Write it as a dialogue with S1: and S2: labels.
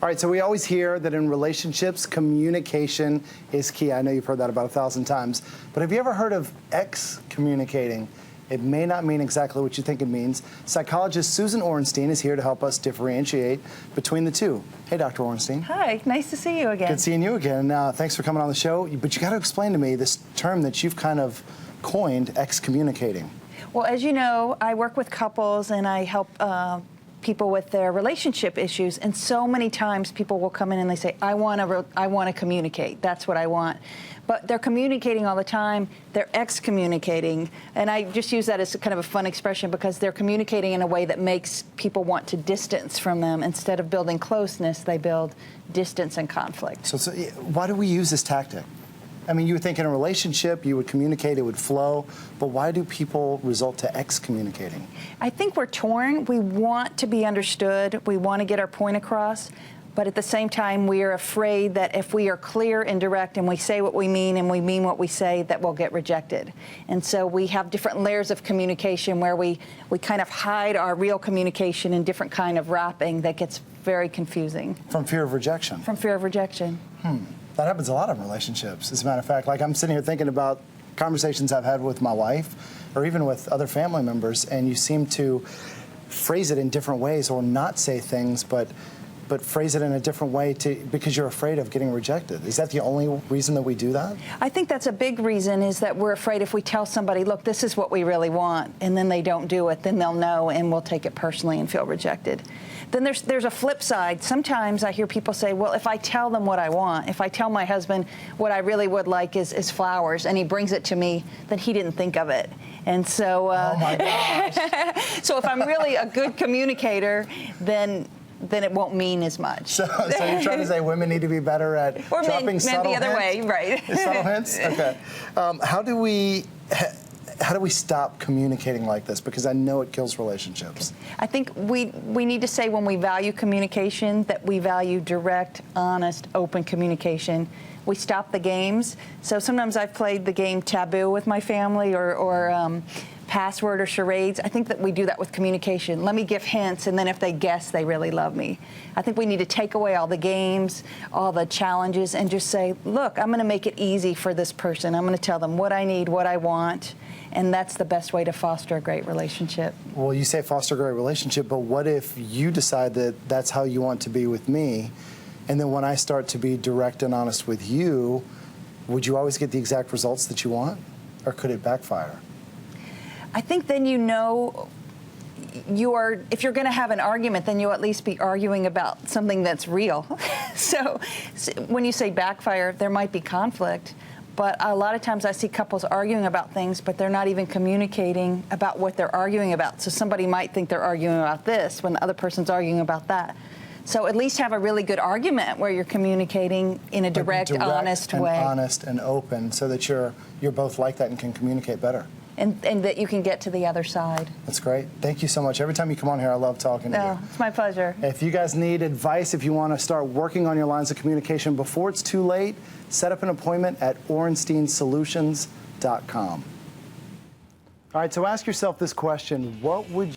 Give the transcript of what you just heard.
S1: All right, so we always hear that in relationships, communication is key. I know you've heard that about 1,000 times. But have you ever heard of excommunicating? It may not mean exactly what you think it means. Psychologist Susan Orenstein is here to help us differentiate between the two. Hey, Dr. Orenstein.
S2: Hi, nice to see you again.
S1: Good seeing you again. Thanks for coming on the show. But you got to explain to me this term that you've kind of coined, excommunicating.
S2: Well, as you know, I work with couples and I help people with their relationship issues, and so many times people will come in and they say, I want to communicate. That's what I want. But they're communicating all the time. They're excommunicating. And I just use that as kind of a fun expression because they're communicating in a way that makes people want to distance from them. Instead of building closeness, they build distance and conflict.
S1: So why do we use this tactic? I mean, you would think in a relationship, you would communicate, it would flow, but why do people resort to excommunicating?
S2: I think we're torn. We want to be understood. We want to get our point across. But at the same time, we are afraid that if we are clear and direct and we say what we mean and we mean what we say, that we'll get rejected. And so we have different layers of communication where we kind of hide our real communication in different kind of wrapping that gets very confusing.
S1: From fear of rejection?
S2: From fear of rejection.
S1: That happens a lot in relationships, as a matter of fact. Like, I'm sitting here thinking about conversations I've had with my wife or even with other family members, and you seem to phrase it in different ways or not say things, but phrase it in a different way because you're afraid of getting rejected. Is that the only reason that we do that? I
S2: think that's a big reason, is that we're afraid if we tell somebody, look, this is what we really want, and then they don't do it, then they'll know and we'll take it personally and feel rejected. Then there's a flip side. Sometimes I hear people say, well, if I tell them what I want, if I tell my husband what I really would like is flowers, and he brings it to me, then he didn't think of it. And so,
S1: oh my gosh.
S2: So if I'm really a good communicator, then it won't mean as much.
S1: So you're trying to say women need to be better at
S2: or
S1: dropping subtle
S2: men the other
S1: hints?
S2: way, right?
S1: Subtle hints? Okay. How do we stop communicating like this? Because I know it kills relationships.
S2: I think we need to say when we value communication that we value direct, honest, open communication. We stop the games. So sometimes I've played the game taboo with my family or password or charades. I think that we do that with communication. Let me give hints, and then if they guess, they really love me. I think we need to take away all the games, all the challenges, and just say, look, I'm going to make it easy for this person. I'm going to tell them what I need, what I want, and that's the best way to foster a great relationship.
S1: Well, you say foster a great relationship, but what if you decide that that's how you want to be with me, and then when I start to be direct and honest with you, would you always get the exact results that you want, or could it backfire?
S2: I think then you know if you're going to have an argument, then you'll at least be arguing about something that's real. So when you say backfire, there might be conflict, but a lot of times I see couples arguing about things, but they're not even communicating about what they're arguing about. So somebody might think they're arguing about this when the other person's arguing about that. So at least have a really good argument where you're communicating in a direct honest way.
S1: Honest and open, so that you're both like that and can communicate better.
S2: And that you can get to the other side.
S1: That's great. Thank you so much. Every time you come on here, I love talking to you.
S2: It's my pleasure.
S1: If you guys need advice, if you want to start working on your lines of communication before it's too late, set up an appointment at orensteinsolutions.com. All right, so ask yourself this question: what would